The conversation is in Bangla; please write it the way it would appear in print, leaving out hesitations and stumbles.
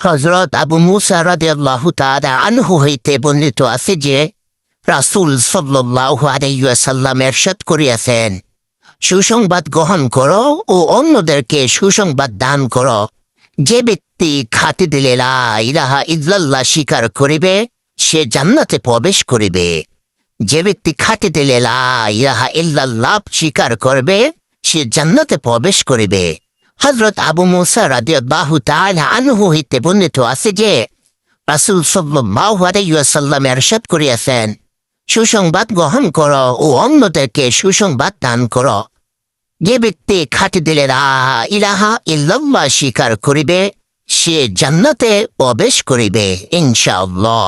হযরত আবু মুসা রাদিয়াল্লাহু তাআলা আনহু হইতে বর্ণিত আছে যে রাসূল সাল্লাল্লাহু আলাইহি ওয়াসাল্লাম ইরশাদ করিয়াছেন, সুসংবাদ গ্রহণ করো ও অন্যদেরকে সুসংবাদ দান করো। যে ব্যক্তি খাঁটি দিলে লা ইলাহা ইল্লাল্লাহ স্বীকার করিবে সে জান্নাতে প্রবেশ করিবে। যে ব্যক্তি খাঁটি দিলে লা ইলাহা ইল্লাল্লাহ স্বীকার করবে সে জান্নাতে প্রবেশ করিবে। হযরত আবু মুসা রাদিয়াল্লাহু তাআলা আনহু হইতে বর্ণিত আছে যে রাসূল সাল্লাল্লাহু আলাইহি ওয়াসাল্লাম ইরশাদ করিয়াছেন, সুসংবাদ গ্রহণ করো ও অন্যদেরকে সুসংবাদ দান করো। যে ব্যক্তি খাঁটি দিলে লা ইলাহা ইল্লাল্লাহ স্বীকার করিবে সে জান্নাতে প্রবেশ করিবে ইনশাআল্লাহ।